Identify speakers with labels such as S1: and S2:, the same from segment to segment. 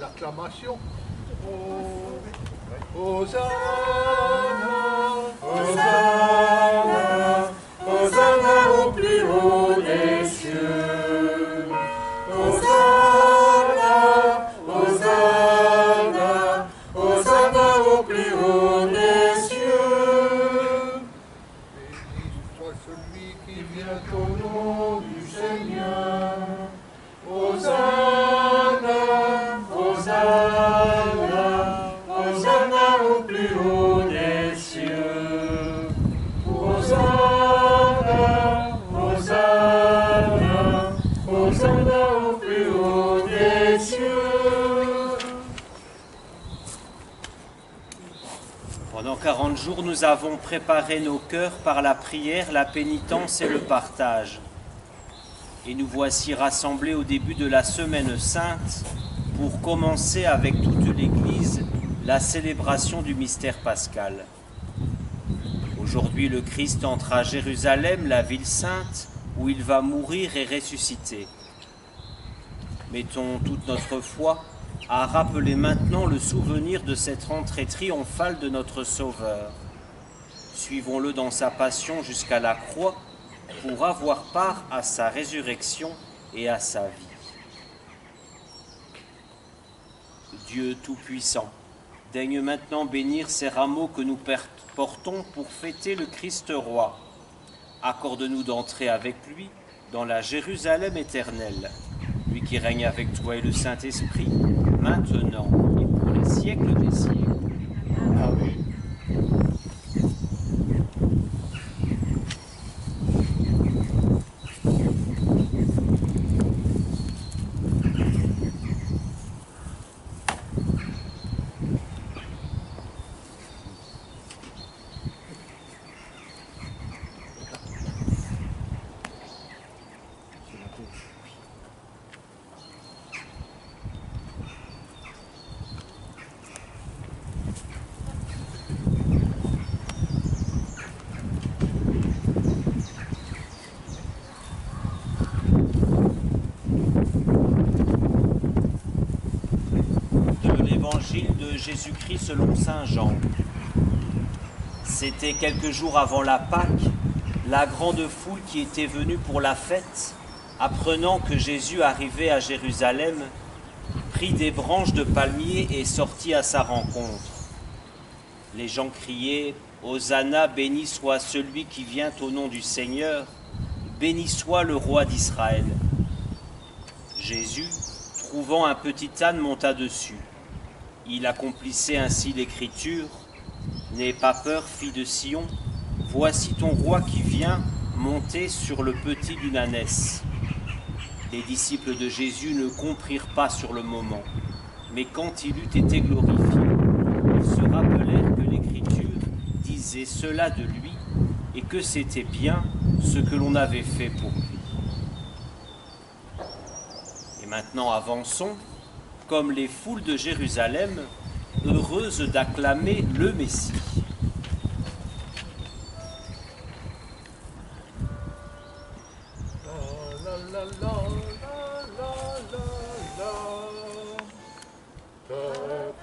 S1: l'acclamation. Hosanna, Hosanna, Hosanna au plus haut des cieux. Hosanna, Hosanna, Hosanna au plus haut des cieux. Béni soit celui qui vient au nom du Seigneur. Hosanna, Hosanna, Hosanna au plus haut des cieux. Hosanna, Hosanna, Hosanna au plus haut des cieux.
S2: Pendant 40 jours, nous avons préparé nos cœurs par la prière, la pénitence et le partage. Et nous voici rassemblés au début de la Semaine Sainte pour commencer avec toute l'Église la célébration du mystère pascal. Aujourd'hui, le Christ entre à Jérusalem, la ville sainte, où il va mourir et ressusciter. Mettons toute notre foi à rappeler maintenant le souvenir de cette entrée triomphale de notre Sauveur. Suivons-le dans sa passion jusqu'à la croix pour avoir part à sa résurrection et à sa vie. Dieu Tout-Puissant, daigne maintenant bénir ces rameaux que nous portons pour fêter le Christ Roi. Accorde-nous d'entrer avec lui dans la Jérusalem éternelle, lui qui règne avec toi et le Saint-Esprit, maintenant et pour les siècles des siècles. Amen. De Jésus-Christ selon saint Jean. C'était quelques jours avant la Pâque, la grande foule qui était venue pour la fête, apprenant que Jésus arrivait à Jérusalem, prit des branches de palmier et sortit à sa rencontre. Les gens criaient « Hosanna, béni soit celui qui vient au nom du Seigneur, béni soit le roi d'Israël. » Jésus, trouvant un petit âne, monta dessus. Il accomplissait ainsi l'écriture « N'aie pas peur, fille de Sion, voici ton roi qui vient monter sur le petit d'une ânesse. » Les disciples de Jésus ne comprirent pas sur le moment, mais quand il eut été glorifié, ils se rappelèrent que l'écriture disait cela de lui et que c'était bien ce que l'on avait fait pour lui. Et maintenant avançons, comme les foules de Jérusalem, heureuses d'acclamer le Messie.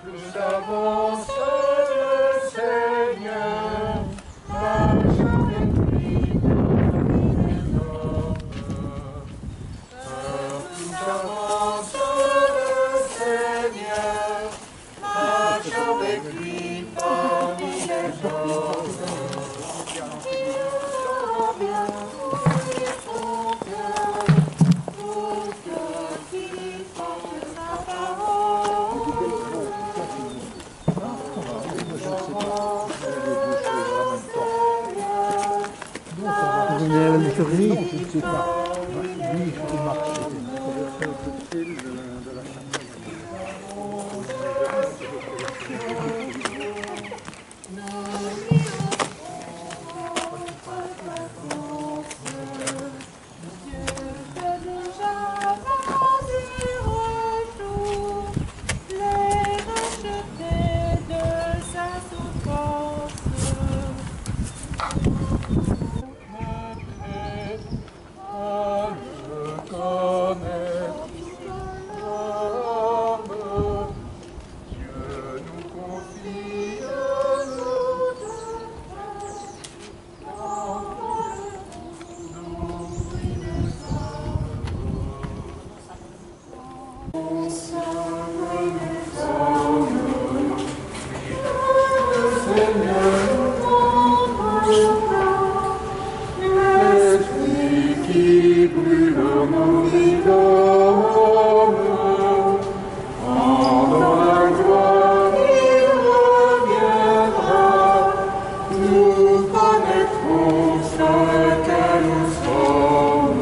S1: Plus avance le Seigneur, marche avec lui parmi les hommes. Plus avance marche avec lui parmi les hommes.
S3: La liturgie, je ne sais pas. Lui, il marche.
S1: L'esprit qui brûle nos vies d'homme, quand dans la gloire il reviendra, nous connaîtrons ce que nous sommes.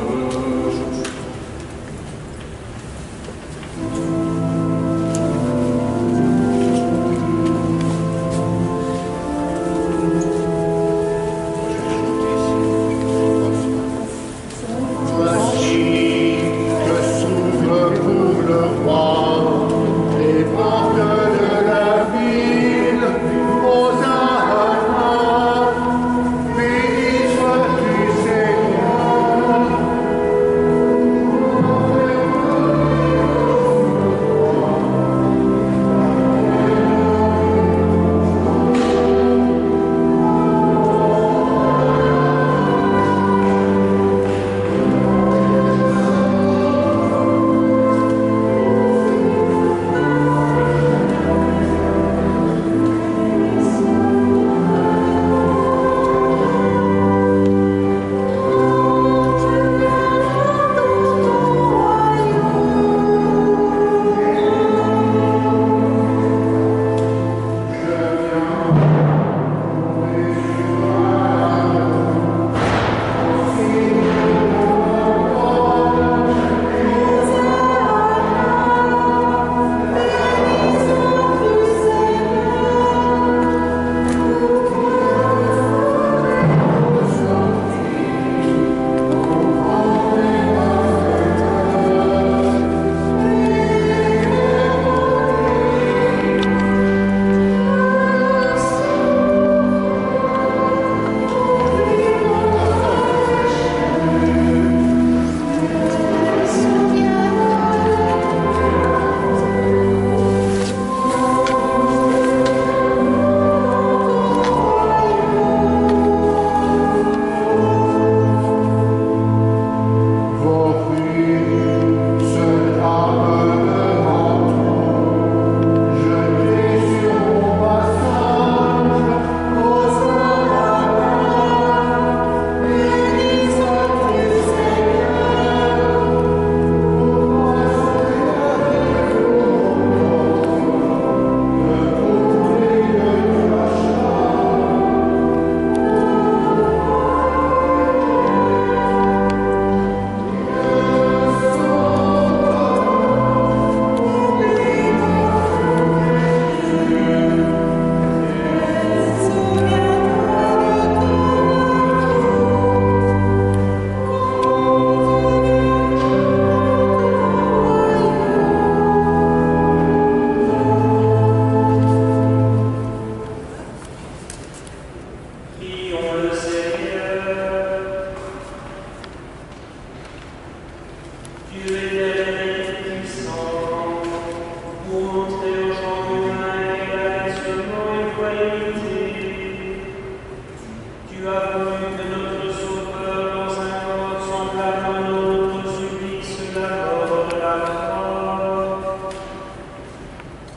S1: Voici que s'ouvre pour le roi les portes de la ville. Hosanna, béni sois-tu Seigneur.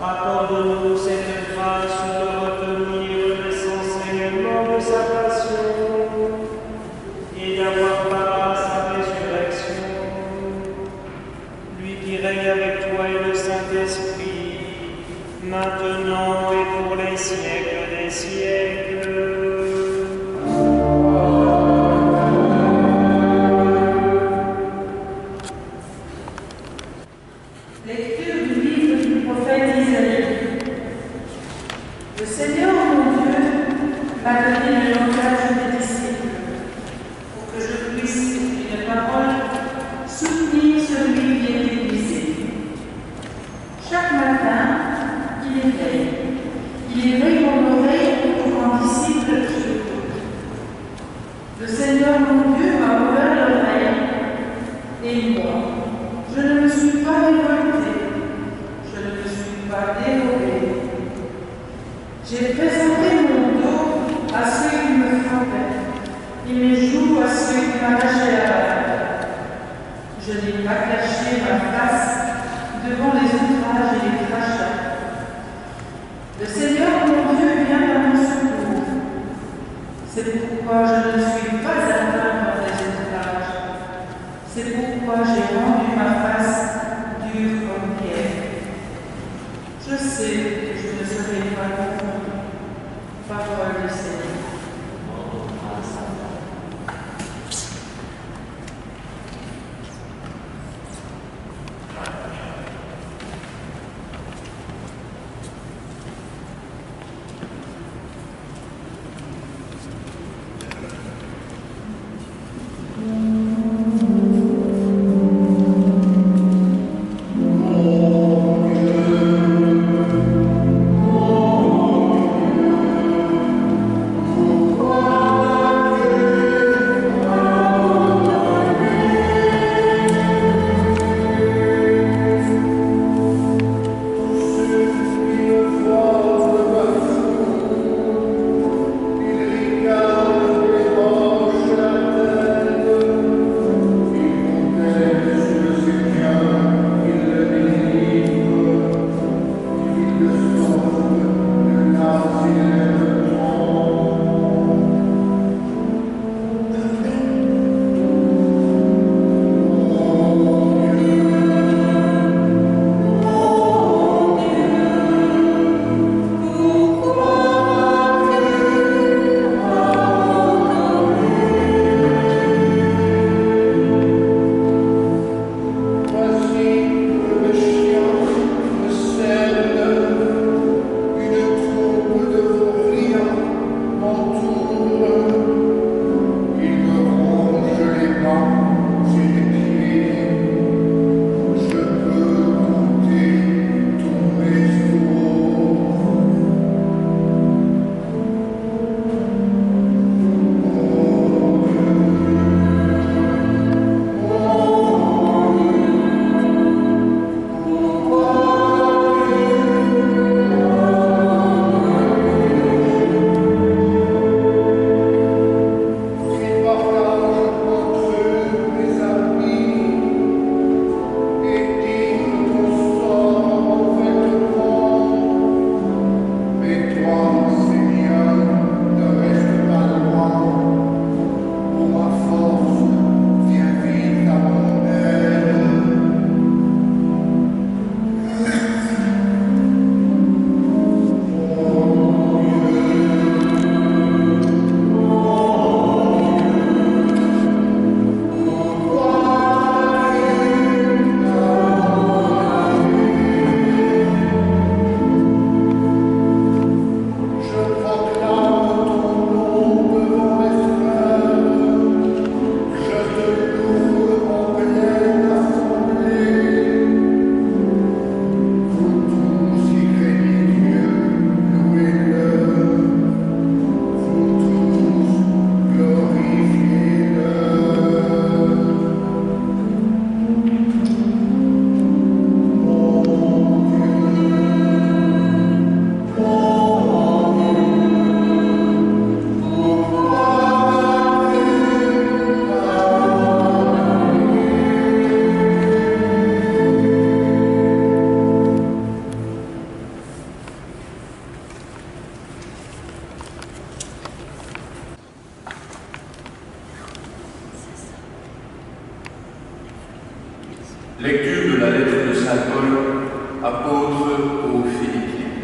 S4: Accorde-nous cette grâce de retenir l'enseignement de sa passion et d'avoir part à sa résurrection. Lui qui règne avec toi et le Saint-Esprit, maintenant et pour les siècles des siècles.
S5: Lecture du livre du prophète Isaïe. Le Seigneur mon Dieu m'a donné le langage des disciples pour que je puisse, d'une parole, soutenir celui qui est épuisé. Chaque matin, il éveille mon oreille pour qu'en disciple je l'écoute. Le Seigneur mon Dieu m'a ouvert l'oreille et moi, je ne me suis pas révolté, je ne me suis pas dérobé. J'ai présenté mon dos à ceux qui me frappaient, et mes joues à ceux qui m'arrachaient la balle. Je n'ai pas caché ma face devant les outrages et les crachats. Le Seigneur mon Dieu vient à mon secours. Parole du Seigneur.
S1: Lecture de la lettre de Saint Paul, apôtre aux Philippiens.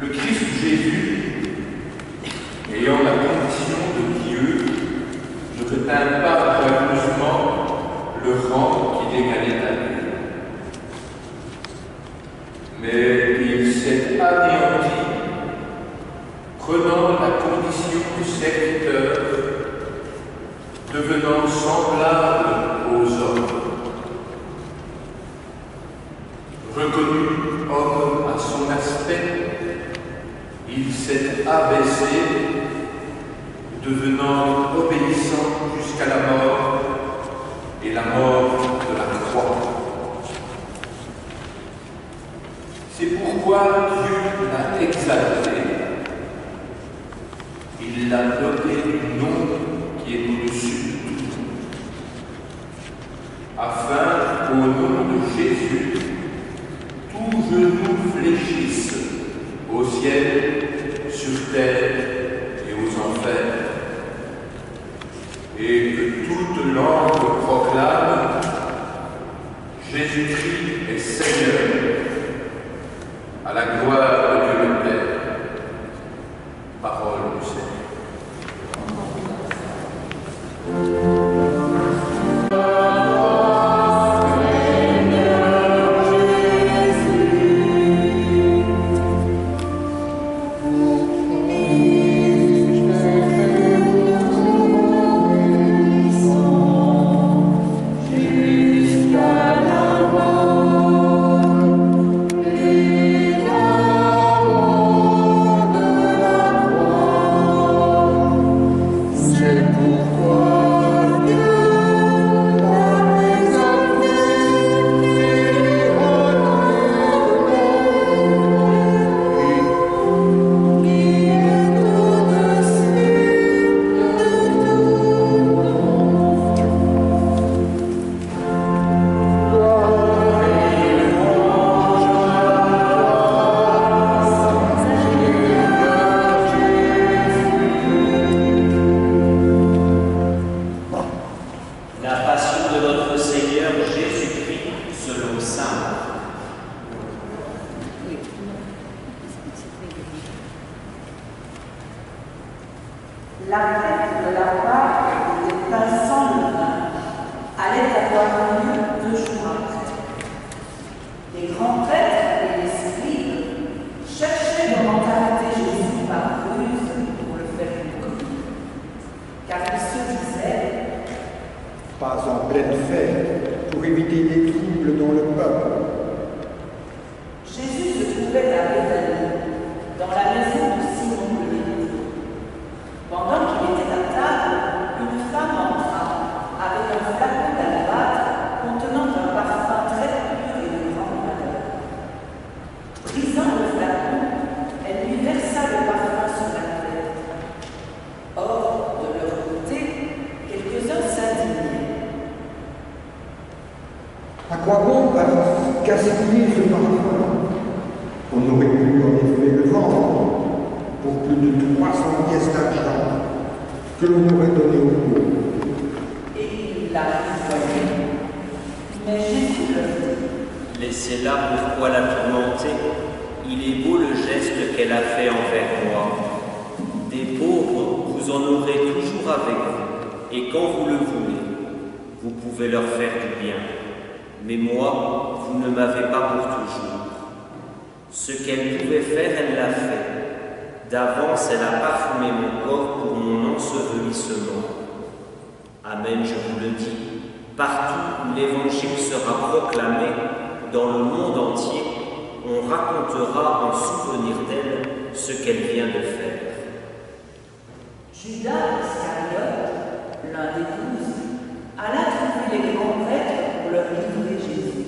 S1: Le Christ Jésus, ayant la condition de Dieu, ne retint pas jalousement le rang qui l'égalait à lui, mais il s'est anéanti, prenant la condition de serviteur, devenant semblable aux hommes. Reconnu homme à son aspect, il s'est abaissé, devenant obéissant jusqu'à la mort, et la mort de la croix. C'est pourquoi Dieu l'a exalté. Il l'a doté du nom qui est au-dessus de tout, afin qu'au nom de Jésus, tout genou fléchisse au ciel, sur terre et aux enfers, et que toute langue proclame Jésus-Christ est Seigneur, à la gloire de Dieu le Père. Parole du Seigneur.
S5: La fête de la Pâque des pains sans levain allait avoir lieu 2 jours après. Les grands prêtres et les scribes cherchaient comment arrêter Jésus par ruse pour le faire mourir. Car ils se disaient:
S3: pas en pleine fête, pour éviter des troubles dans le peuple.
S5: Jésus se trouvait à Béthanie, dans la maison de Simon le Lévite. Pendant qu'il était à table, une femme entra avec un flacon d'albâtre contenant un parfum très pur et de grande valeur. Brisant le flacon, elle lui versa le parfum sur la tête. Or, de leur côté, quelques-uns s'indignaient.
S3: À quoi bon gaspiller ce parfum? On aurait pu en effet le vendre pour plus de 300 pièces d'argent que l'on aurait donné aux pauvres.
S5: Et il la renvoyait. Mais Jésus leur dit:
S2: Laissez-la, pourquoi la tourmenter? Il est beau le geste qu'elle a fait envers moi. Des pauvres, vous en aurez toujours avec vous, et quand vous le voulez, vous pouvez leur faire du bien. Mais moi, vous ne m'avez pas pour toujours. Ce qu'elle pouvait faire, elle l'a fait. D'avance, elle a parfumé mon corps pour mon ensevelissement. Amen, je vous le dis, partout où l'Évangile sera proclamé, dans le monde entier, on racontera en souvenir d'elle ce qu'elle vient de faire.
S5: Judas Iscariote, l'un des 12, alla trouver les grands prêtres pour leur livrer Jésus.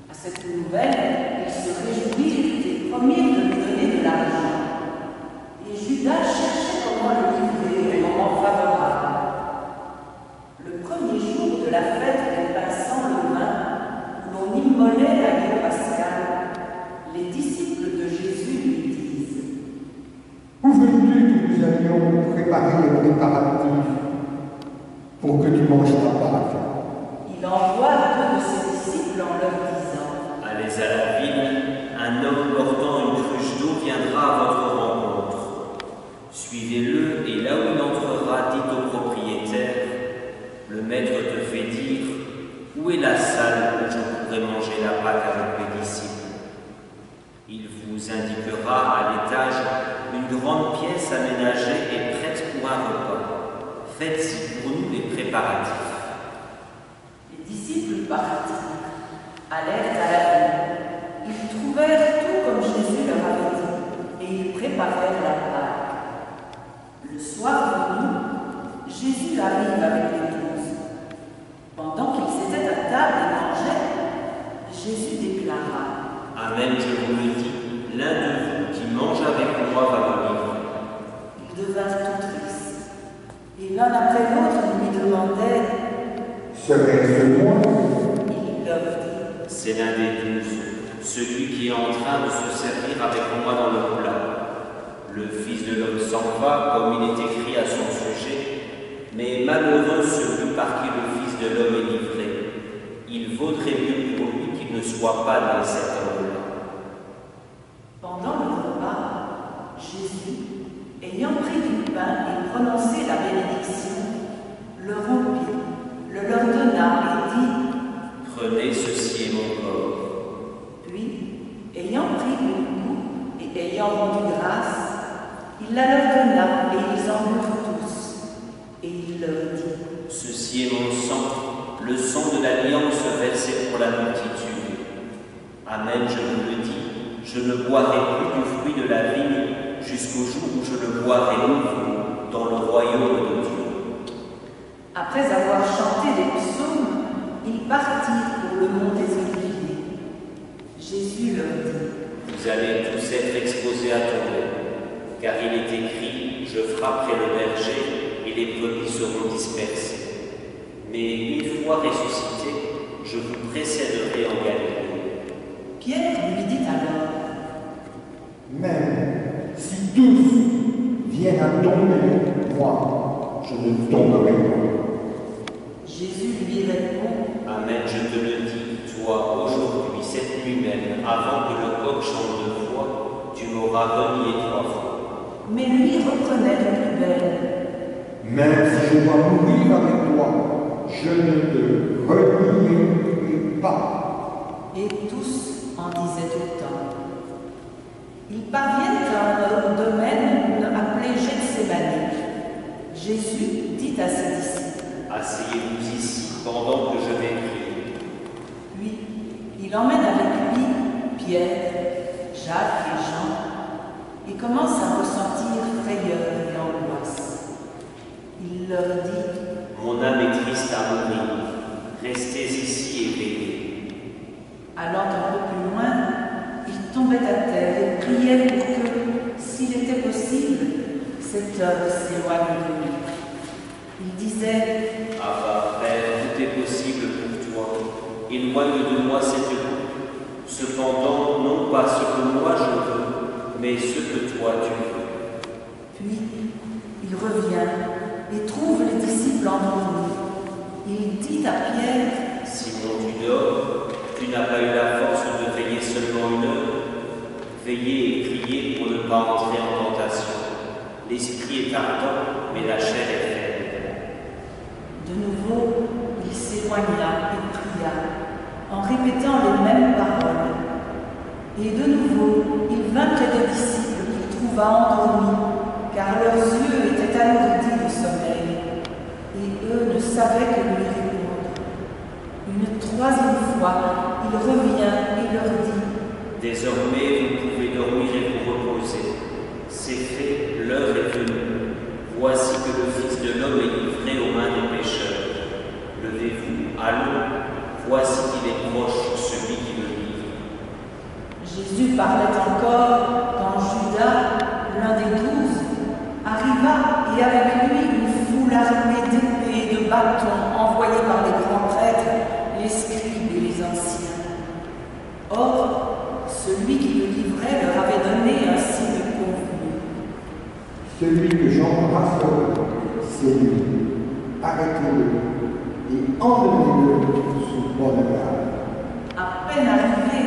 S5: À cette nouvelle, il se réjouit et promit de lui donner de l'argent. Et Judas cherchait comment le livrer au moment favorable. Le premier jour de la fête des pains sans levain, où l'on immolait l'agneau pascal, les disciples de Jésus lui disent:
S3: Où veux-tu que nous allions préparer les préparatifs pour que tu manges ta Pâque?
S5: Il envoie 2 de ses disciples en leur disant:
S2: Allez à la ville, un homme portant une cruche d'eau viendra à votre rencontre. Suivez-le, et là où il entrera, dites au propriétaire: le maître te fait dire, où est la salle où je pourrai manger la Pâque avec mes disciples? Il vous indiquera à l'étage une grande pièce aménagée et prête pour un repas. Faites-y pour nous les préparatifs.
S5: Les disciples partirent, allèrent à la ville. Ils trouvèrent tout comme Jésus leur avait dit, et ils préparèrent la Pâque. Le soir venu, Jésus arrive avec les 12. Pendant qu'ils étaient à table et mangeaient, Jésus déclara:
S2: Amen, je vous le dis, l'un de vous qui mange avec moi va me livrer.
S5: Ils devinrent tout tristes, et l'un après l'autre lui demandait:
S3: Serait-ce moi?
S5: Il leur dit:
S2: C'est l'un des 12, celui qui est en train de se servir avec moi dans le plat. Le Fils de l'homme s'en va, comme il est écrit à son sujet, mais malheureux celui par qui le Fils de l'homme est livré. Il vaudrait mieux pour lui qu'il ne soit pas né cet homme-là.
S5: Jésus, ayant pris du pain et prononcé la bénédiction, le rompit, le leur donna et dit :
S2: Prenez, ceci est mon corps.
S5: Puis, ayant pris une coupe et ayant rendu grâce, il la leur donna et ils en burent tous. Et il leur dit :
S2: Ceci est mon sang, le sang de l'alliance versé pour la multitude. Amen, je vous le dis, je ne boirai plus du fruit de la vigne jusqu'au jour où je le boirai nouveau dans le royaume de Dieu.
S5: Après avoir chanté les psaumes, ils partirent pour le mont des Oliviers. Jésus leur dit :
S2: Vous allez tous être exposés à tomber, car il est écrit, je frapperai le berger et les brebis seront dispersées. Mais une fois ressuscité, je vous précéderai en Galilée.
S5: Pierre lui dit alors :
S3: Même si tous viennent à tomber, moi, je ne tomberai pas.
S5: Jésus lui répond :
S2: Amen, je te le dis, toi, aujourd'hui, cette nuit même, avant que le coq chante 2 fois, tu m'auras renié 3 fois.
S5: Mais lui reprenait de plus belle :
S3: Même si je dois mourir avec toi, je ne te renierai pas.
S5: Et tous en disaient autant. Ils parviennent à un domaine appelé Gethsémani. Jésus dit à ses disciples :
S2: Asseyez-vous ici pendant que je vais prier.
S5: Puis il emmène avec lui Pierre, Jacques et Jean et commence à ressentir frayeur et angoisse. Il leur dit :
S2: Mon âme est triste à mourir, restez ici et veillez.
S5: Allant un peu plus loin, il tombait à terre et priait pour que, s'il était possible, cette heure s'éloigne de lui. Il disait :
S2: Abba, Père, tout est possible pour toi. Éloigne de moi cette coupe. Cependant, non pas ce que moi je veux, mais ce que toi tu veux.
S5: Puis, il revient et trouve les disciples endormis. Il dit à Pierre :
S2: Simon, tu dors, tu n'as pas eu la force de veiller seulement 1 heure. Veillez et priez pour ne pas entrer en tentation. L'esprit est ardent, mais la chair est faible.
S5: De nouveau, il s'éloigna et pria, en répétant les mêmes paroles. Et de nouveau, il vint près des disciples qu'il trouva endormis, car leurs yeux étaient alourdis de sommeil, et eux ne savaient que lui répondre. Une 3e fois, il revient et leur dit :
S2: Désormais, vous pouvez dormir et vous reposer. C'est fait, l'heure est venue. Voici que le Fils de l'homme est livré aux mains des pécheurs. Levez-vous, allons, voici qu'il est proche celui qui me livre.
S5: Jésus parlait encore quand Judas, l'un des 12, arriva et avec lui une foule armée d'épées et de bâtons envoyés par les grands prêtres, les scribes et les anciens. Or, celui qui le livrait leur avait donné un signe convenu.
S3: Celui que j'embrasserai, c'est lui. Arrêtez-le et emmenez-le sous bonne garde.
S5: À peine arrivé,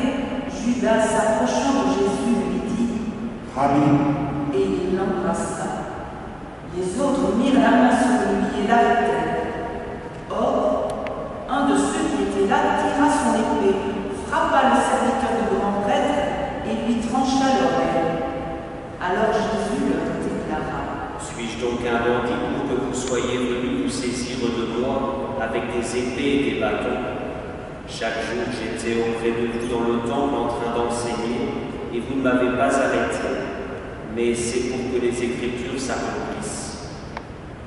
S5: Judas, s'approchant de Jésus, lui dit :
S3: Rabbi,
S5: et il l'embrassa. Les autres mirent la main sur lui et l'arrêtèrent. Or, un de ceux qui étaient là tira son épée, frappa le serviteur du grand prêtre et lui trancha l'oreille. Alors Jésus leur déclara :
S2: Suis-je donc un bandit pour que vous soyez venus vous saisir de moi avec des épées et des bâtons? Chaque jour, j'étais auprès de vous dans le temple en train d'enseigner, et vous ne m'avez pas arrêté. Mais c'est pour que les Écritures s'accomplissent.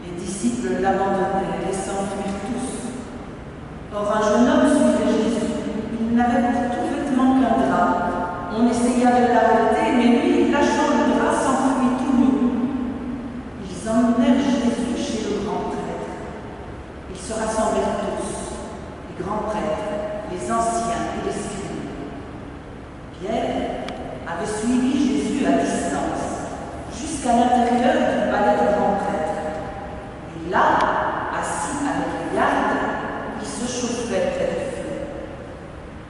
S5: Les disciples l'abandonnèrent et s'enfuirent tous. Or un jeune homme suivait Jésus. Il n'avait pour tout vêtement qu'un drap. On essaya de l'arrêter, mais lui, lâchant le drap, s'enfuit tout nu. Ils emmenèrent Jésus chez le grand prêtre. Ils se rassemblèrent tous, les grands prêtres, les anciens et les scribes. Pierre avait suivi Jésus à distance, jusqu'à l'intérieur du palais du grand prêtre. Et là, assis avec les gardes, il se chauffait près du feu.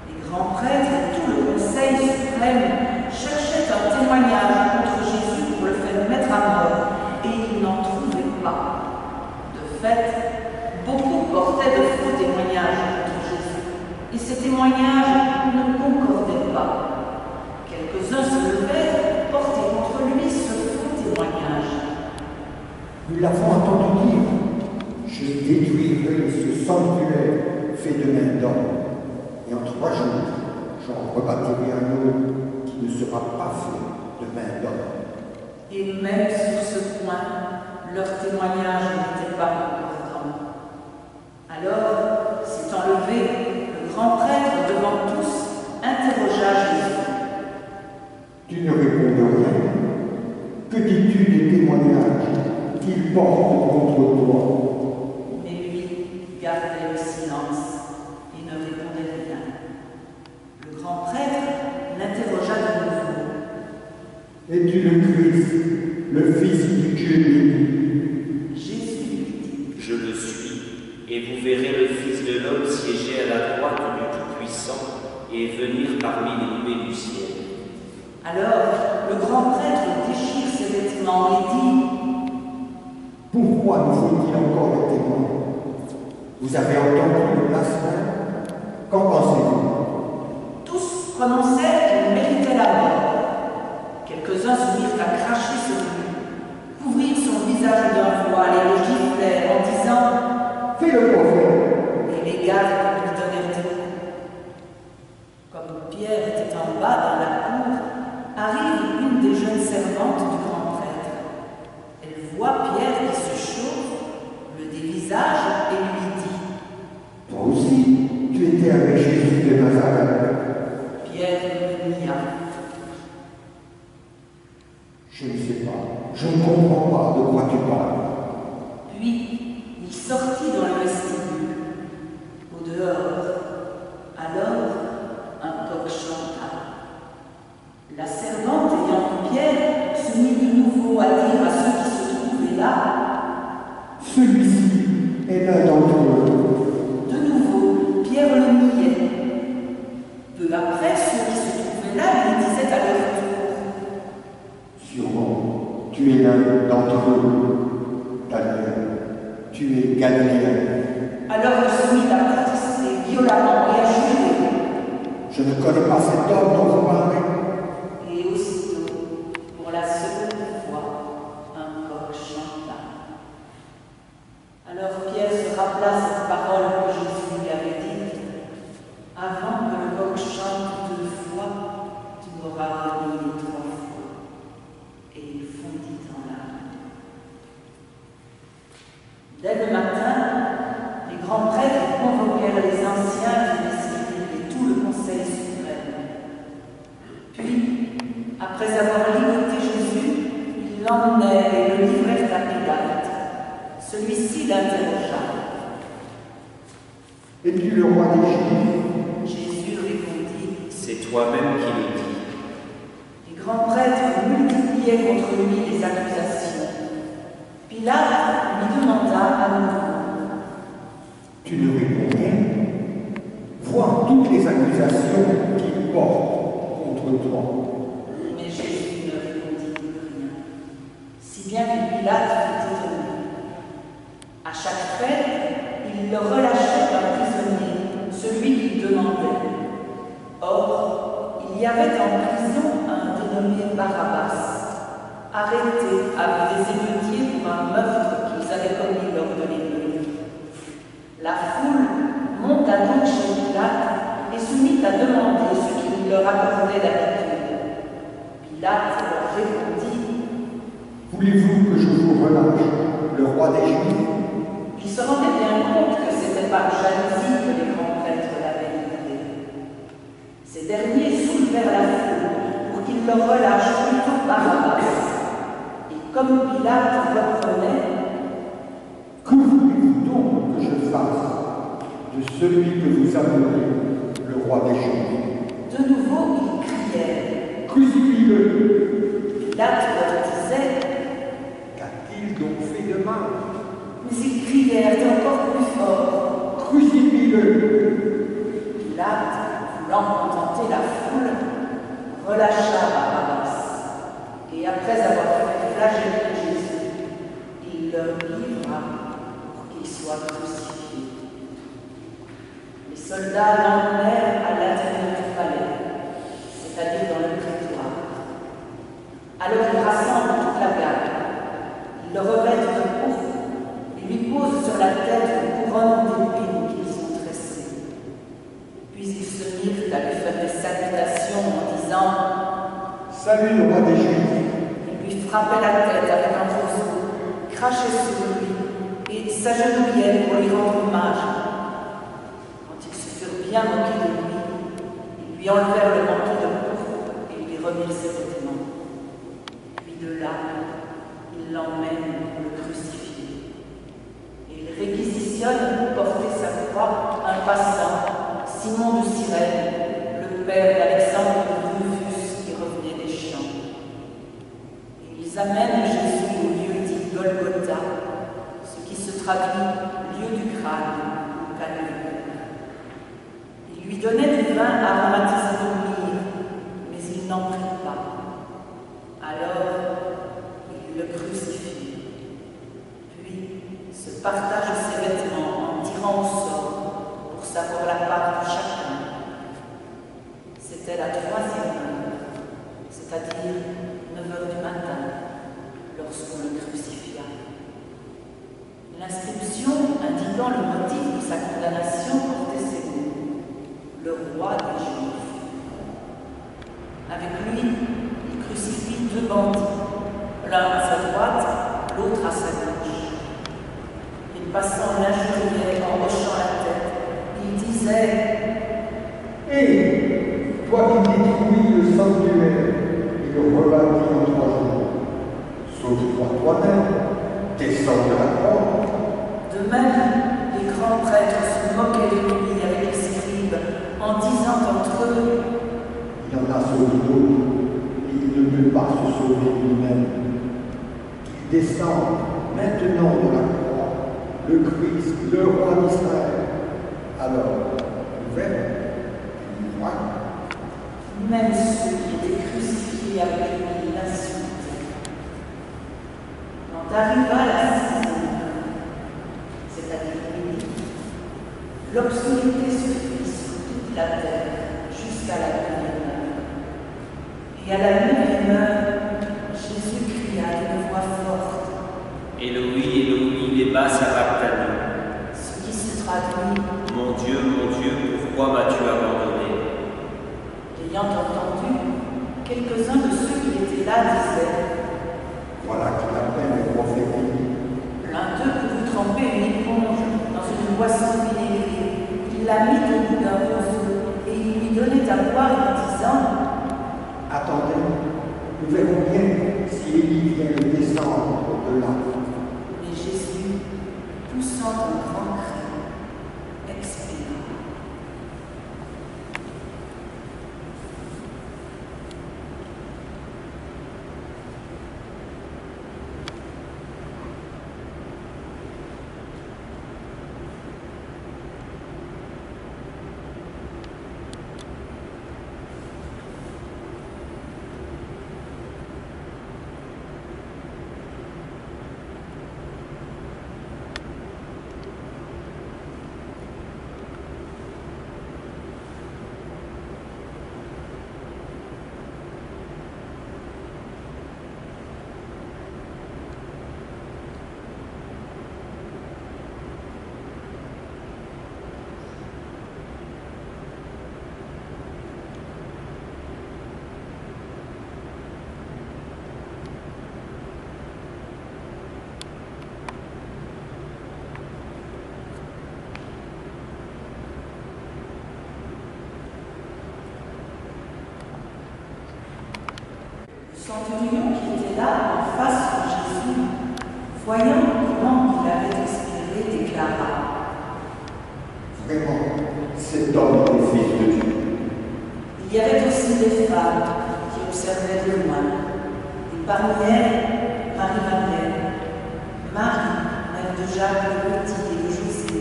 S5: Les grands prêtres et tout le conseil suprême cherchaient un témoignage contre Jésus pour le faire quelques-uns se levèrent, portaient contre lui ce faux témoignage.
S3: Nous l'avons entendu dire, je détruirai ce sanctuaire fait de main d'homme, et en 3 jours, j'en rebâtirai un autre qui ne sera pas fait de main d'homme.
S5: Et même sur ce point, leur témoignage n'était pas important. Alors, s'étant levé, le grand prêtre, devant tous, interrogea Jésus.
S3: Tu ne réponds rien. Que dis-tu des témoignages qu'ils portent contre toi?
S5: Mais lui gardait le silence et ne répondait rien. Le grand prêtre l'interrogea de nouveau.
S3: Es-tu le Christ, le Fils du Dieu béni?
S5: Jésus lui dit.
S2: Je le suis, et vous verrez le Fils de l'homme siéger à la droite du Tout-Puissant et venir parmi les nuées du ciel.
S5: Alors, le grand prêtre déchire ses vêtements et dit.
S3: Pourquoi nous faut-il encore le témoin? Vous avez entendu le blasphème? Qu'en pensez-vous?
S5: Tous prononcèrent qu'il méritait la mort. Quelques-uns se mirent à cracher sur lui, couvrir son visage d'un voile et le giflèrent en disant
S3: Fais le prophète.
S5: et les gardes lui donnèrent des coups. Comme Pierre était en bas dans la cour, arrive une des jeunes servantes du grand prêtre. Elle voit Pierre qui se chauffe, le dévisage et lui dit
S3: Toi aussi, tu étais avec Jésus de Nazareth.
S5: Pierre le nia.
S3: Je ne sais pas, je ne comprends pas de quoi tu parles.
S5: Puis il sortit dans le vestibule. Au dehors, alors un coq chanta. La servante ayant vu Pierre se mit de nouveau à dire à ceux qui se trouvaient là.
S3: Celui-ci est l'un d'entre eux.
S5: De nouveau, Pierre le niait. Peu après, ceux qui se trouvaient là lui disaient à leur tour.
S3: Sûrement, tu es l'un d'entre eux. Daniel, tu es Galiléen.
S5: Alors il se mit à protester violemment et à jurer.
S3: Je ne connais pas cet homme dont vous parlez.
S5: Et aussitôt, pour la seconde fois, un coq chanta. Alors Pierre se rappela cette parole que Jésus lui avait dite. Avant que le coq chante 2 fois, tu m'auras renié 3 fois. Et il fondit en larmes. Dès le matin, les grands prêtres convoquèrent les anciens du district et tout le conseil suprême. Puis, après avoir ligoté Jésus, ils l'emmenèrent et le livrèrent à Pilate. Celui-ci l'interrogea.
S3: Es-tu le roi des Juifs?
S5: Jésus répondit.
S2: C'est toi-même qui le dis.
S5: Les grands prêtres multipliaient contre lui les accusations. Pilate lui demanda à nouveau.
S3: Tu ne réponds rien. Vois toutes les accusations qu'il porte contre toi.
S5: Mais Jésus ne répondit rien, si bien que Pilate fut étonné. À chaque fête, il le relâchait un prisonnier, celui qu'il demandait. Or, il y avait en prison un dénommé Barabbas, arrêté avec des émeutiers pour un meurtre qu'ils avaient commis lors de l'émeute. La foule monta donc chez Pilate et se mit à demander ce qu'il leur accordait d'habitude. Pilate leur répondit.
S3: Voulez-vous que je vous relâche, le roi des Juifs?
S5: Il se rendait bien compte que c'était par jalousie que les grands prêtres l'avaient livré. Ces derniers soulevèrent la foule pour qu'il leur relâche plutôt Barabbas. Et comme Pilate reprenait,
S3: Que voulez-vous donc que je fasse de celui que vous appelez le roi des Juifs?
S5: de nouveau ils crièrent.
S3: Crucifie-le!
S5: Pilate leur disait,
S3: Qu'a-t-il donc fait de mal?
S5: mais ils crièrent encore plus fort.
S3: Crucifie-le!
S5: Pilate, voulant contenter la foule, relâcha Barabbas. Et après avoir fait flageller Jésus, il leur livra pour qu'il soit crucifié. Les soldats l'emmenèrent à l'intérieur du palais, c'est-à-dire dans le prétoire.
S6: il le revêt de pourpre et lui pose sur la tête une couronne d'épines qu'ils ont tressées. Puis ils se mirent à lui faire des salutations en disant «
S3: Salut le roi des Juifs !»
S6: Ils lui frappaient la tête avec un roseau, crachaient sur lui et s'agenouillaient pour lui rendre hommage. Quand ils se furent bien moqués de lui, ils lui enlevèrent le manteau de pourpre et lui remirent ses vêtements. Puis de là, ils l'emmènent pour le crucifier. Et ils réquisitionnent pour porter sa croix un passant, Simon de Cyrène, le père d'Alexandre de Rufus qui revenait des champs. Et ils amènent Jésus au lieu dit Golgotha, ce qui se traduit lieu du crâne ou calvaire. Ils lui donnaient du vin aromatisé de myrrhe, mais il n'en prit pas. Alors, ils le crucifient. Puis se partagent ses vêtements en tirant au sort pour savoir la part de chacun. C'était la 3e heure, c'est-à-dire 9 heures du matin, lorsqu'on le crucifia. L'inscription indiquant le motif de sa condamnation portait ces mots : le roi des Juifs. Avec lui, il crucifie 2 bandits, l'un à sa droite, l'autre à sa gauche. Et passant l'injuriait en hochant la tête, il disait :
S3: Hé, toi qui détruis le sanctuaire et le rebâtis en 3 jours, sauve-toi toi-même, descends de la croix.
S6: De même, les grands prêtres se moquaient de lui avec les scribes en disant entre eux :
S3: Il en a sauvé d'autres, et il ne peut pas se sauver lui-même. Qu'il descende maintenant de la croix, le Christ, le roi d'Israël. Alors, nous verrons, et nous voyons.
S6: même ceux qui étaient crucifiés avec lui l'insultaient. Quand arriva la 6e heure, c'est-à-dire midi, l'obscurité se fit sur toute la terre jusqu'à la 9e heure. Et à la 9e heure, Jésus cria d'une voix forte :
S2: Éloi, Éloi, lema sabachthani.
S6: Ce qui se traduit :
S2: Mon Dieu, pourquoi m'as-tu abandonné?
S6: ayant entendu, quelques-uns de ceux qui étaient là disaient :
S3: Voilà qui l'appelle le prophétique.
S6: l'un d'eux voulut tremper une éponge dans une boisson vinaigrée. Il l'a mis au bout d'un roseau et il lui donnait à boire en disant :
S3: Attendez, nous verrons bien si Élie vient de descendre au-delà.
S6: mais Jésus, poussant un grand cri, expira. Le centurion qui était là en face de Jésus, voyant comment il avait expiré, déclara :
S3: Vraiment, cet homme est le Fils de Dieu.
S6: il y avait aussi des femmes qui observaient de loin, et parmi elles, Marie-Madeleine, Marie, mère de Jacques le Petit et de José,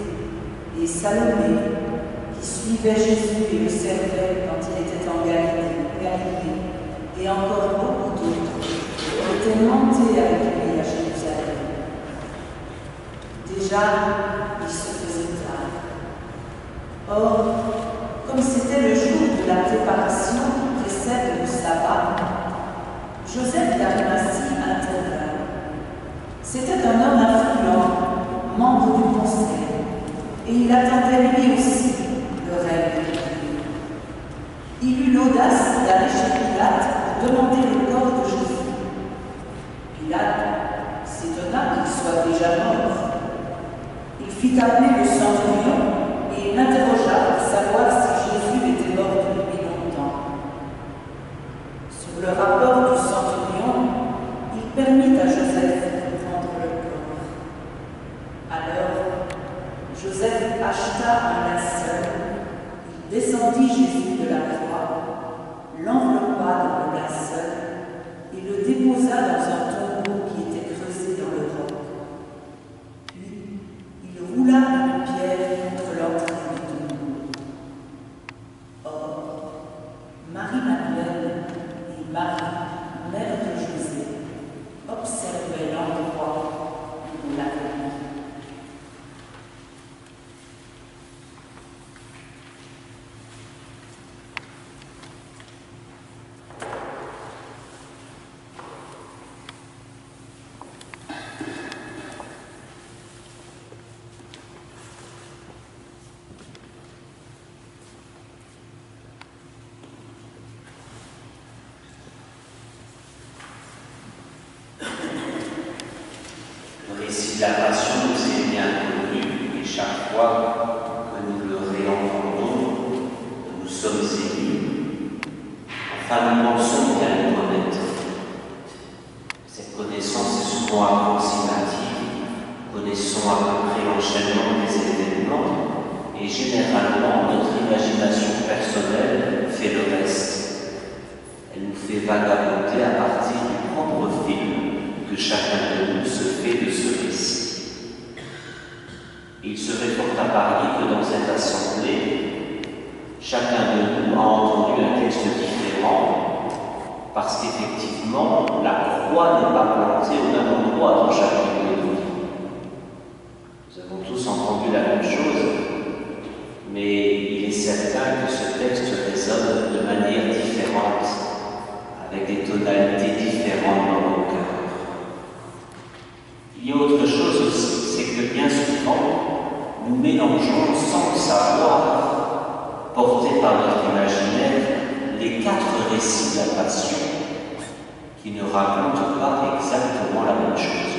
S6: et Salomé, qui suivait Jésus et le servait quand il était en Galilée, et encore beaucoup d'autres qui étaient montés avec lui à Jérusalem. Déjà, il se faisait tard. Or, comme c'était le jour de la préparation qui précède le sabbat, Joseph d'Arimathie intervint. C'était et il attendait lui aussi le règne de Dieu. Il eut l'audace d'aller chez Pilate pour demander le corps de Jésus. Pilate s'étonna qu'il soit déjà mort. Il fit appeler le centurion et l'interrogea pour savoir si Jésus était mort depuis longtemps. Sur le rapport du centurion, il permit à Joseph de prendre le corps. Alors, Joseph acheta un linceul, il descendit Jésus de la croix, l'enveloppa dans le linceul et le déposa dans un tombeau qui était creusé dans le roc. Puis, il roula une pierre contre l'entrée du tombeau. Or, Marie-Madeleine et Marie, mère de José, observaient l'endroit où on l'avait mis.
S2: La passion nous est bien connue et chaque fois que nous le réentendons, nous sommes émus. Enfin, nous pensons bien le connaître. Cette connaissance est souvent approximative, connaissons à peu près l'enchaînement des événements et généralement notre imagination personnelle fait le reste. Elle nous fait vagabonder à partir du propre film que chacun de nous se fait de ce récit. Il serait fort à parier que dans cette assemblée, chacun de nous a entendu un texte différent, parce qu'effectivement, la croix n'est pas plantée au même endroit dans chacune de nos vies. Nous avons tous entendu la même chose, mais il est certain que ce texte résonne de manière différente, avec des tonalités différentes dans nos cœurs. Il y a autre chose aussi, c'est que bien souvent, nous mélangeons sans le savoir, portés par notre imaginaire, les 4 récits de la Passion qui ne racontent pas exactement la même chose.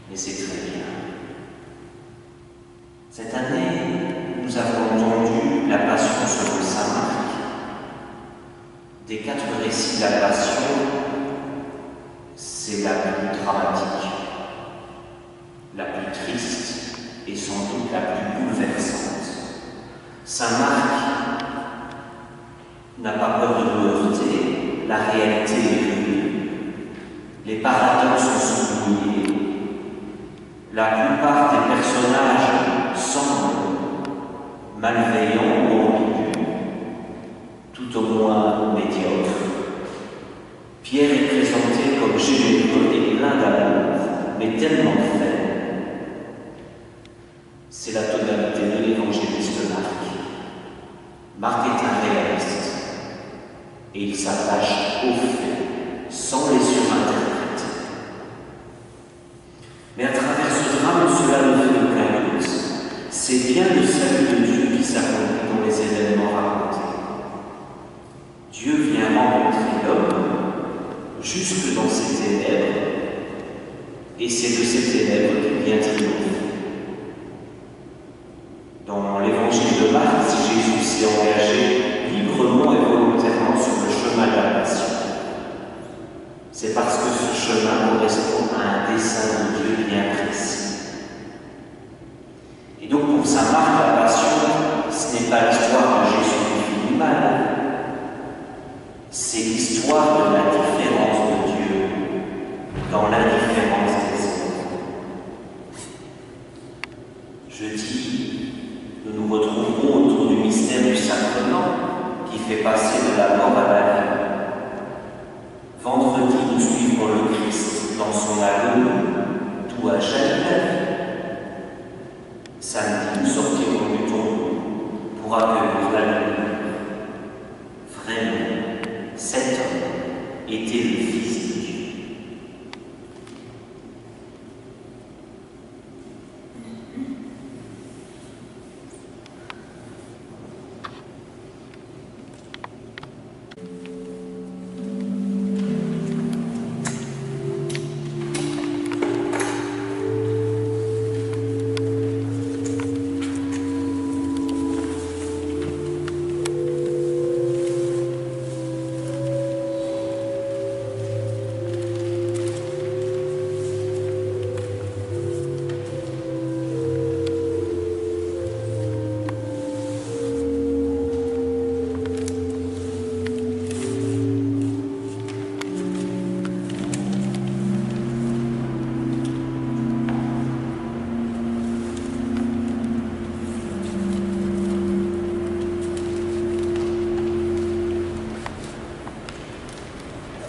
S2: Mais c'est très bien. Cette année, nous avons entendu la Passion selon saint Marc. Des 4 récits de la Passion, c'est la plus dramatique, la plus triste et sans doute la plus bouleversante. Saint Marc n'a pas peur de nous heurter, la réalité est crue, les paradoxes sont soulignés, la plupart des personnages semblent malveillants ou ambigus, tout au moins médiocres. Pierre est présenté comme généreux et plein d'amour, mais tellement faible. C'est la tonalité de l'évangéliste Marc. Marc est un réaliste, et il s'attache aux faits, sans les surinterpréter. Mais à travers ce drame, cela ne fait aucun doute. C'est bien le salut de Dieu qui s'accomplit dans les événements racontés. Dieu vient rencontrer l'homme jusque dans ses ténèbres, et c'est de ces ténèbres qu'il vient triompher. Dans l'évangile de Marc, Jésus s'est engagé librement et volontairement sur le chemin de la passion. C'est parce que ce chemin correspond à un dessein de Dieu bien précis. Et donc pour saint Marc, la passion, ce n'est pas l'histoire de Jésus qui finit mal, c'est l'histoire de la différence de Dieu dans l'indifférence des hommes. Jeudi, nous nous retrouverons autour du mystère du sacrement qui fait passer de la mort à la vie. Vendredi, nous suivrons le Christ dans son agonie, tout à chaque vie. Samedi, nous sortirons du tombeau pour accueillir la nuit. Vraiment, cet homme était le Fils de Dieu.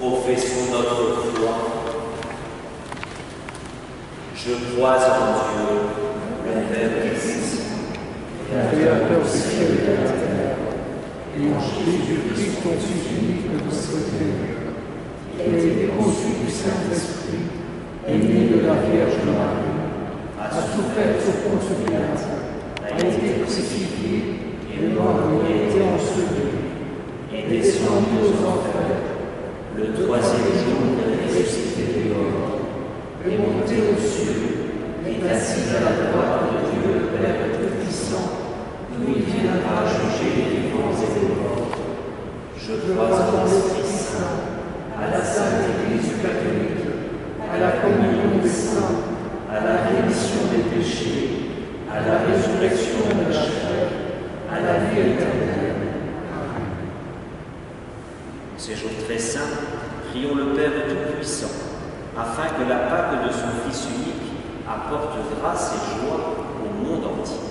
S2: Professons notre foi. Je crois en Dieu, le Père Tout-Puissant,
S7: Créateur du ciel et de la terre, et en Jésus-Christ, ton Fils unique, notre Seigneur, qui a été conçu du Saint-Esprit, est né de la Vierge Marie, a souffert sous Ponce Pilate, a été crucifié, et mort, il a été enseveli, est descendu aux enfers. Le troisième jour, il est ressuscité des morts, est monté aux cieux, est assis à la droite de Dieu le Père Tout-Puissant, d'où il viendra juger les vivants et les morts. Je crois en l'Esprit Saint, à la Sainte Église catholique, à la communion des saints, à la rémission des péchés, à la résurrection de la chair, à la vie éternelle.
S2: Ces jours très saints, prions le Père Tout-Puissant, afin que la Pâque de son Fils unique apporte grâce et joie au monde entier.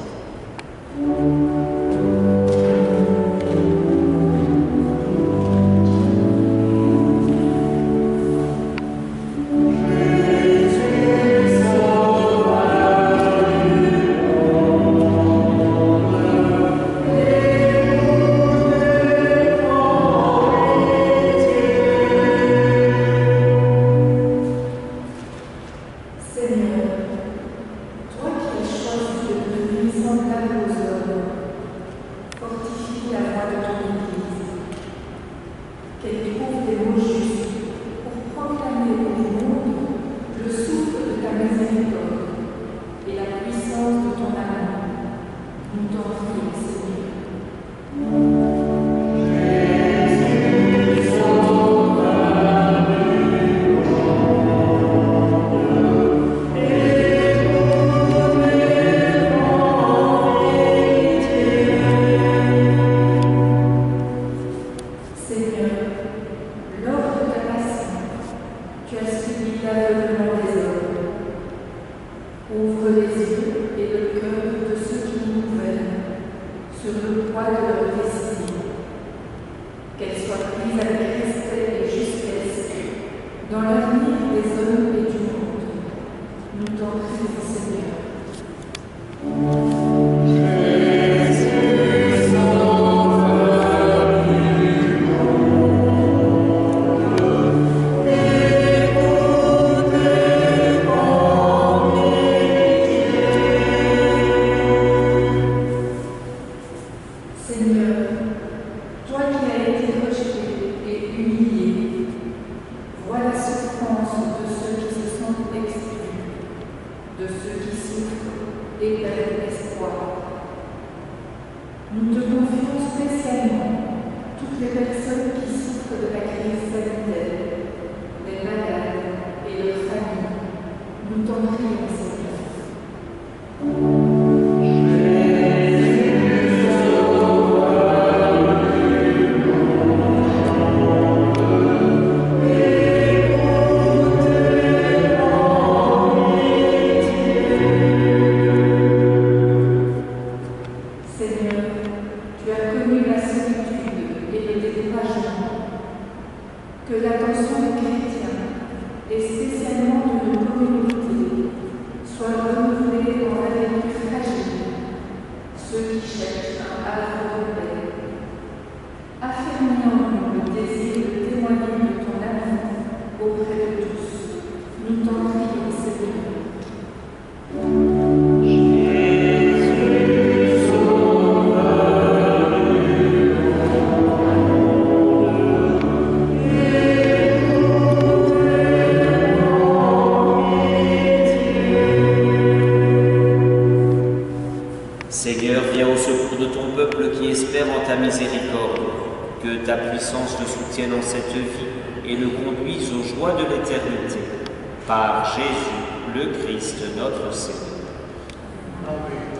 S2: Seigneur, viens au secours de ton peuple qui espère en ta miséricorde. Que ta puissance le soutienne en cette vie et le conduise aux joies de l'éternité. Par Jésus, le Christ, notre Seigneur.
S7: Amen.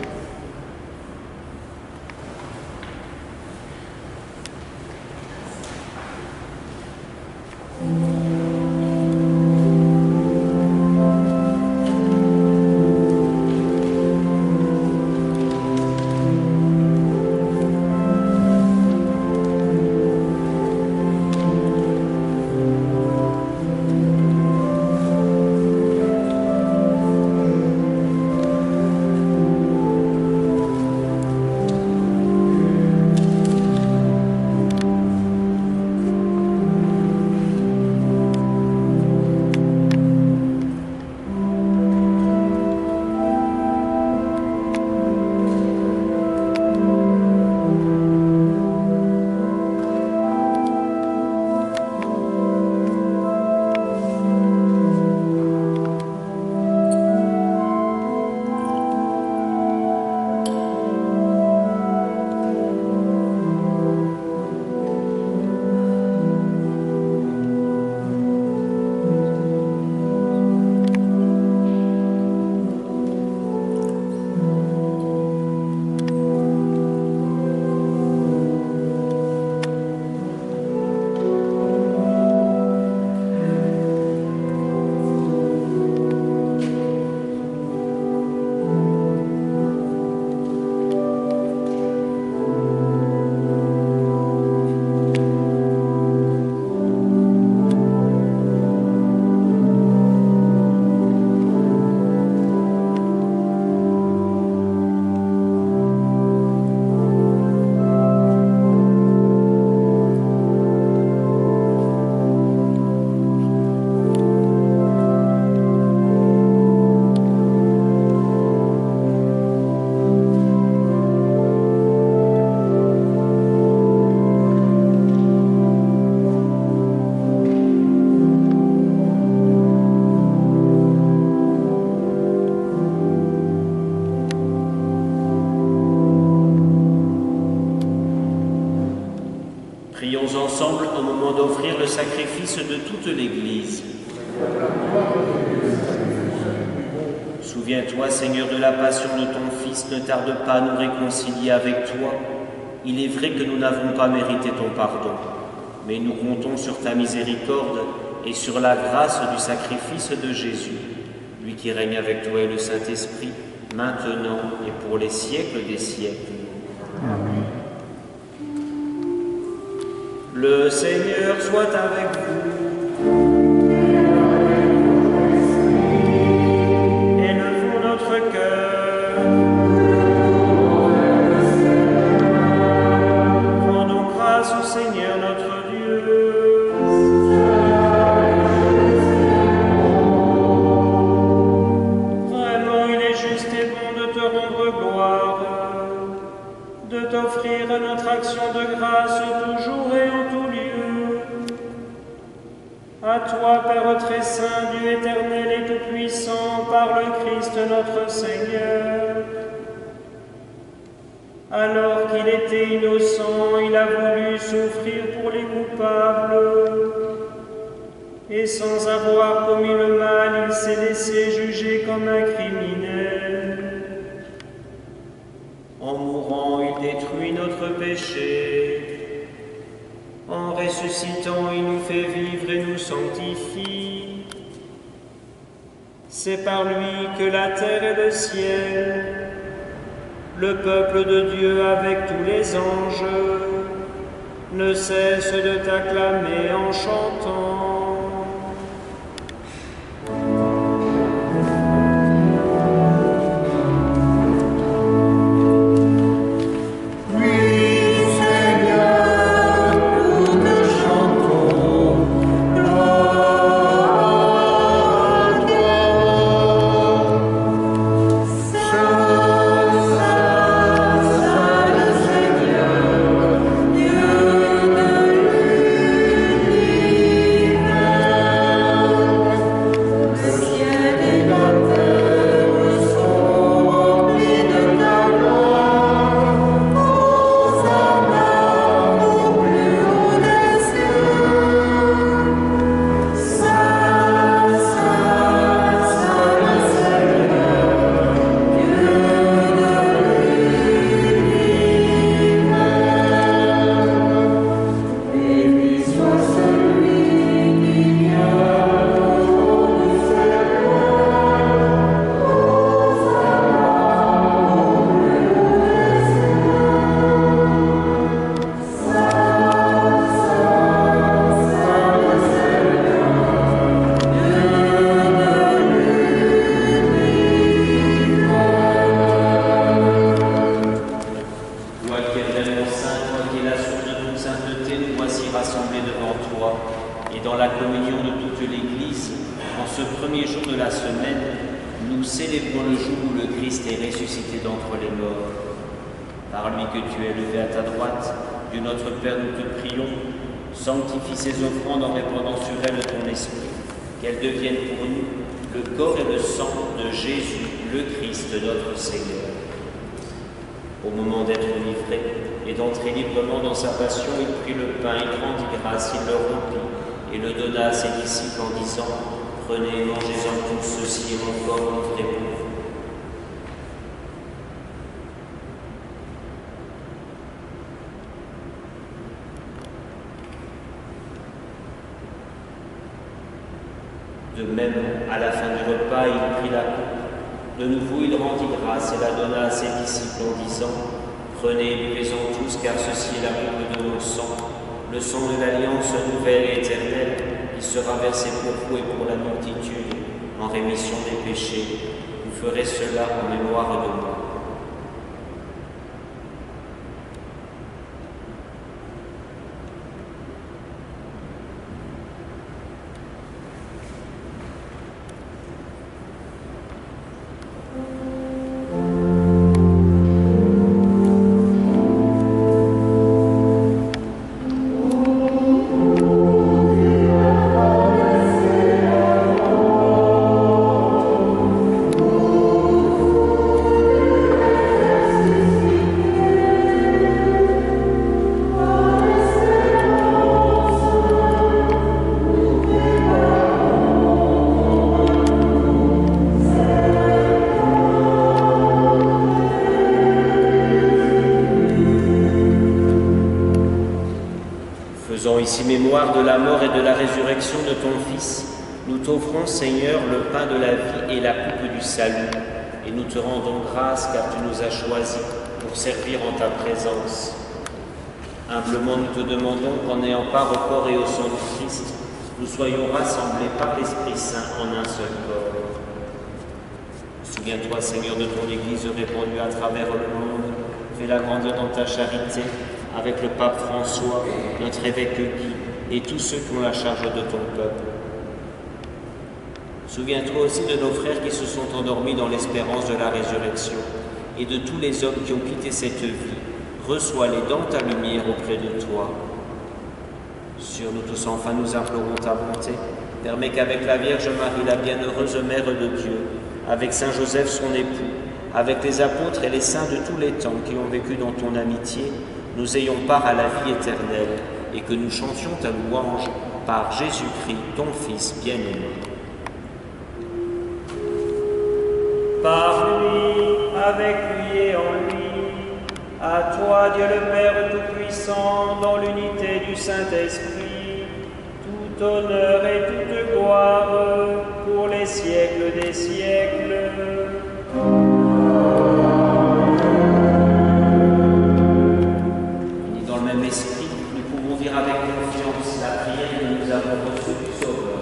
S2: sacrifice de toute l'Église. Souviens-toi, Seigneur, de la passion de ton Fils, ne tarde pas à nous réconcilier avec toi. Il est vrai que nous n'avons pas mérité ton pardon, mais nous comptons sur ta miséricorde et sur la grâce du sacrifice de Jésus, lui qui règne avec toi et le Saint-Esprit, maintenant et pour les siècles des siècles.
S7: Amen.
S2: Le Seigneur soit avec vous. Élevons notre cœur. Rendons grâce au Seigneur notre Dieu. Vraiment, il est juste et bon de te rendre gloire, de t'offrir notre action de grâce toujours et en tout lieu. À toi, Père très saint, Dieu éternel et tout-puissant, par le Christ notre Seigneur. Alors qu'il était innocent, il a voulu souffrir pour les coupables, et sans avoir commis le mal, il s'est laissé juger comme un criminel. En mourant, il détruit notre péché. En ressuscitant, il nous fait vivre et nous sanctifie. C'est par lui que la terre et le ciel, le peuple de Dieu avec tous les anges, ne cessent de t'acclamer en chantant. Sanctifie ces offrandes en répandant sur elles ton esprit, qu'elles deviennent pour nous le corps et le sang de Jésus, le Christ, notre Seigneur. Au moment d'être livré et d'entrer librement dans sa passion, il prit le pain, il rendit grâce, il le rompit et le donna à ses disciples en disant « Prenez et mangez-en tous, ceci est mon corps livré pour vous. » De même, à la fin du repas, il prit la coupe. De nouveau, il rendit grâce et la donna à ses disciples en disant « Prenez et buvez-en tous, car ceci est la coupe de mon sang, le sang de l'alliance nouvelle et éternelle, qui sera versé pour vous et pour la multitude, en rémission des péchés. Vous ferez cela en mémoire de moi. » ici mémoire de la mort et de la résurrection de ton Fils, nous t'offrons, Seigneur, le pain de la vie et la coupe du salut, et nous te rendons grâce car tu nous as choisis pour servir en ta présence. Humblement, nous te demandons qu'en n'ayant pas au corps et au sang du Christ, nous soyons rassemblés par l'Esprit Saint en un seul corps. Souviens-toi, Seigneur, de ton Église répandue à travers le monde. Fais la grandeur dans ta charité avec le pape François, notre évêque Guy et tous ceux qui ont la charge de ton peuple. Souviens-toi aussi de nos frères qui se sont endormis dans l'espérance de la résurrection et de tous les hommes qui ont quitté cette vie. Reçois-les dans ta lumière auprès de toi. Sur nous tous, enfin, nous implorons ta bonté. Permets qu'avec la Vierge Marie, la bienheureuse Mère de Dieu, avec Saint Joseph, son époux, avec les apôtres et les saints de tous les temps qui ont vécu dans ton amitié, nous ayons part à la vie éternelle et que nous chantions ta louange par Jésus-Christ, ton Fils bien-aimé.
S4: Par lui, avec lui et en lui, à toi, Dieu le Père Tout-Puissant, dans l'unité du Saint-Esprit, tout honneur et toute gloire pour les siècles des siècles.
S2: Unis dans le même esprit, nous pouvons dire avec confiance la prière que nous avons reçue du Sauveur.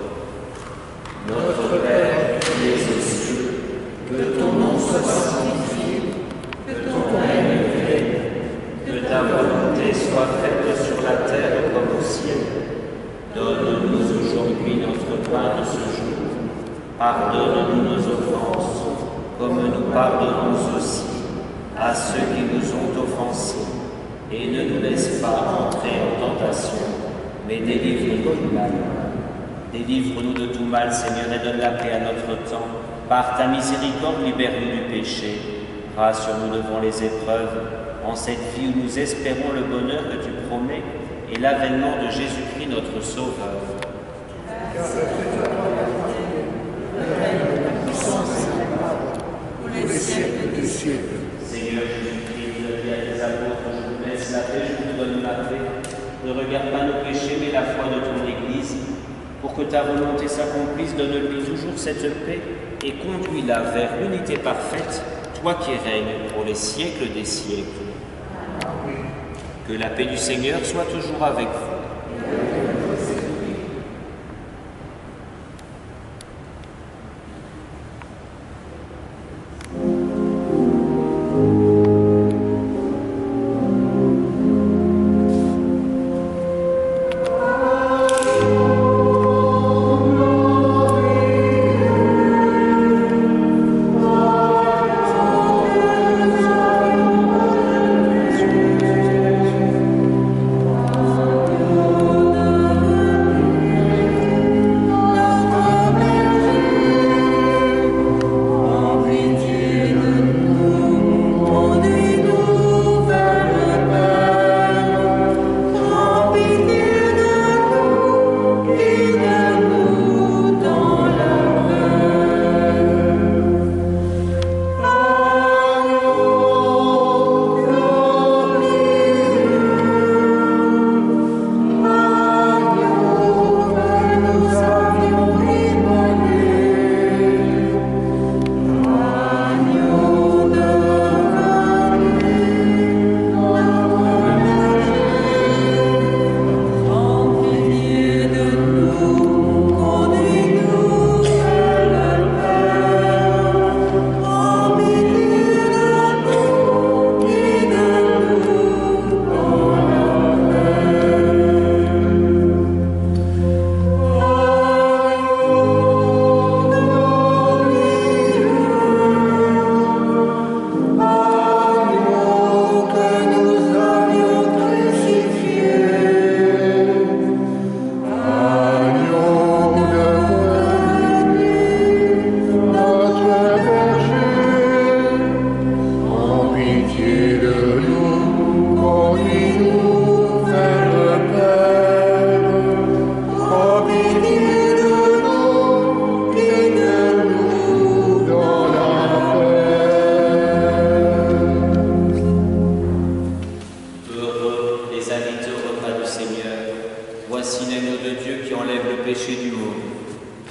S7: Notre Père, qui es aux cieux, que ton nom soit sanctifié, que ton règne vienne,
S2: Que ta volonté soit faite sur la terre comme au ciel. Donne-nous aujourd'hui notre pain de ce jour. Pardonne-nous nos offenses, comme nous pardonnons aussi à ceux qui nous ont offensés. Et ne nous laisse pas entrer en tentation, mais délivre-nous du mal. Délivre-nous de tout mal, Seigneur, et donne la paix à notre temps. Par ta miséricorde, libère-nous du péché. Rassure-nous devant les épreuves, en cette vie où nous espérons le bonheur que tu promets et l'avènement de Jésus-Christ, notre Sauveur.
S7: car c'est à toi le règne, la puissance et la gloire, pour les siècles des siècles.
S2: Seigneur Jésus-Christ, tu as dit à tes apôtres, je vous laisse la paix, je vous donne la paix. Ne regarde pas nos péchés, mais la foi de ton Église. Pour que ta volonté s'accomplisse, donne-lui toujours cette paix et conduis-la vers l'unité parfaite, toi qui règnes pour les siècles des siècles. Que la paix du Seigneur soit toujours avec vous.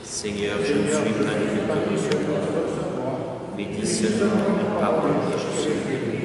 S2: Seigneur, je ne suis pas digne de recevoir, mais dis seulement une parole et je serai guéri.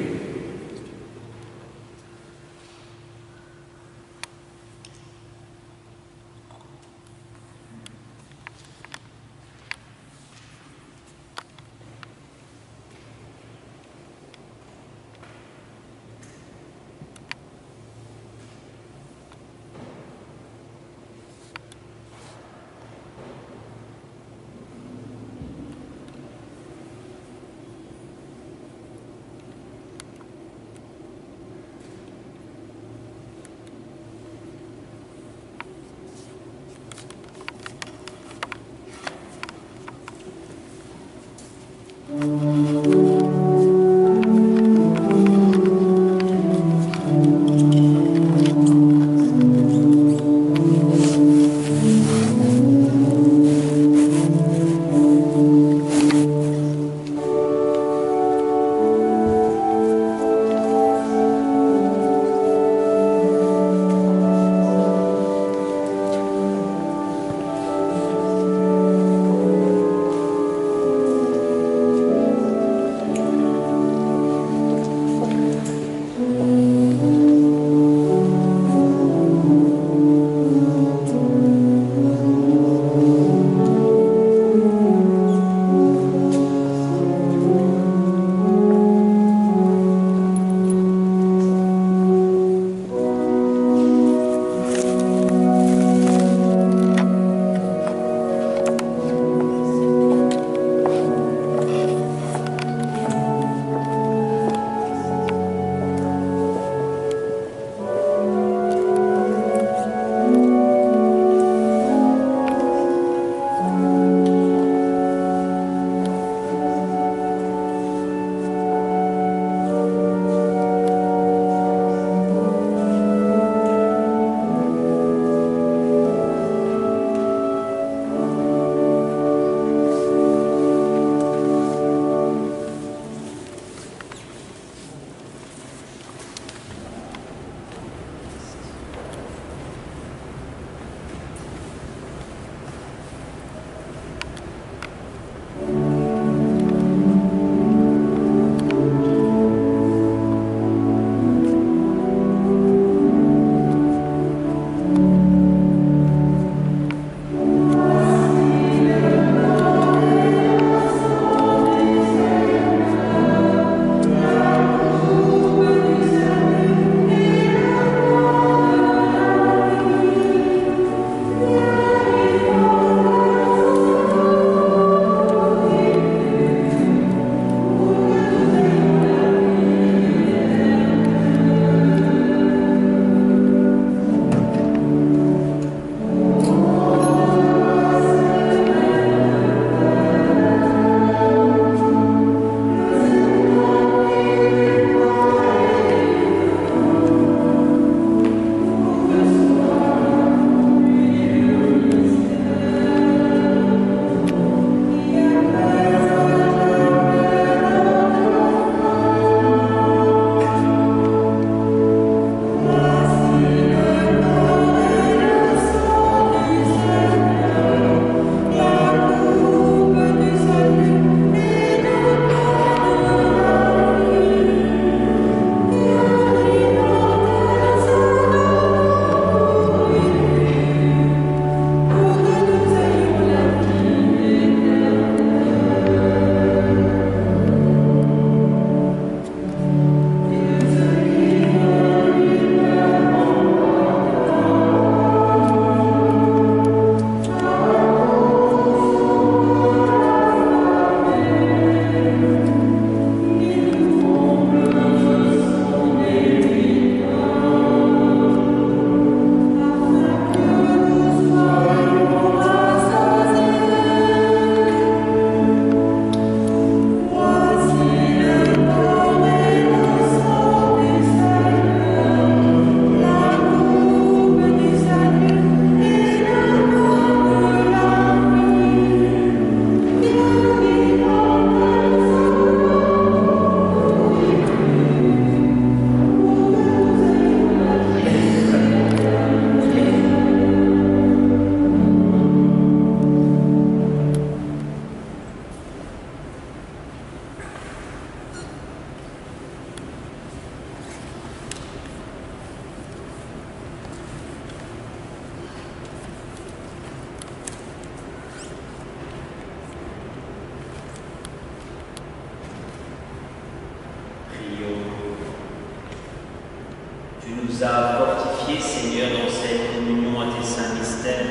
S2: nous as fortifiés, Seigneur, dans cette communion à tes saints mystères,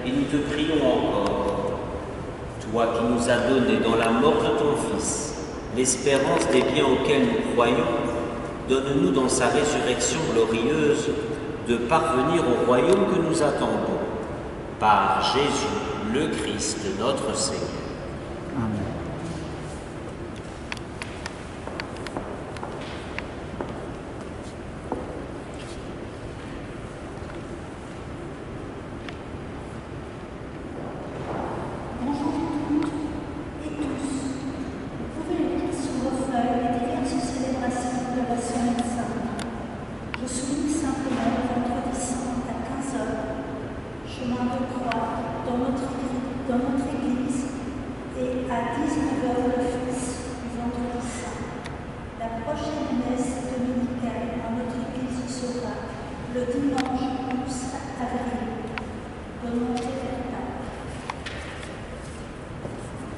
S2: et nous te prions encore. Toi qui nous as donné dans la mort de ton Fils l'espérance des biens auxquels nous croyons, donne-nous dans sa résurrection glorieuse de parvenir au royaume que nous attendons. Par Jésus, le Christ, notre Seigneur.
S7: Amen.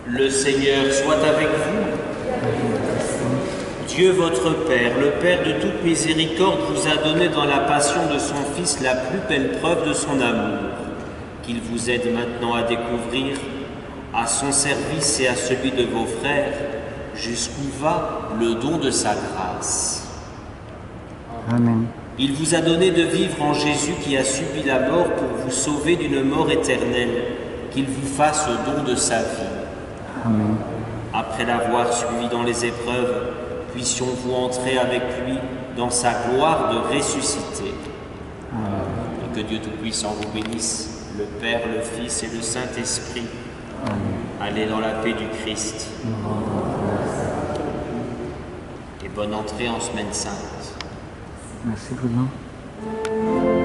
S2: Le Seigneur soit avec vous. Dieu votre Père, le Père de toute miséricorde, vous a donné dans la passion de son Fils la plus belle preuve de son amour, qu'il vous aide maintenant à découvrir, à son service et à celui de vos frères, jusqu'où va le don de sa grâce.
S7: Amen.
S2: Il vous a donné de vivre en Jésus qui a subi la mort pour vous sauver d'une mort éternelle, qu'il vous fasse au don de sa vie.
S7: Amen.
S2: Après l'avoir suivi dans les épreuves, puissions-vous entrer avec lui dans sa gloire de ressuscité. Amen. Et que Dieu Tout-Puissant vous bénisse, le Père, le Fils et le Saint-Esprit.
S7: Amen.
S2: Allez dans la paix du Christ. Et bonne entrée en Semaine Sainte.
S7: Merci, Bruno.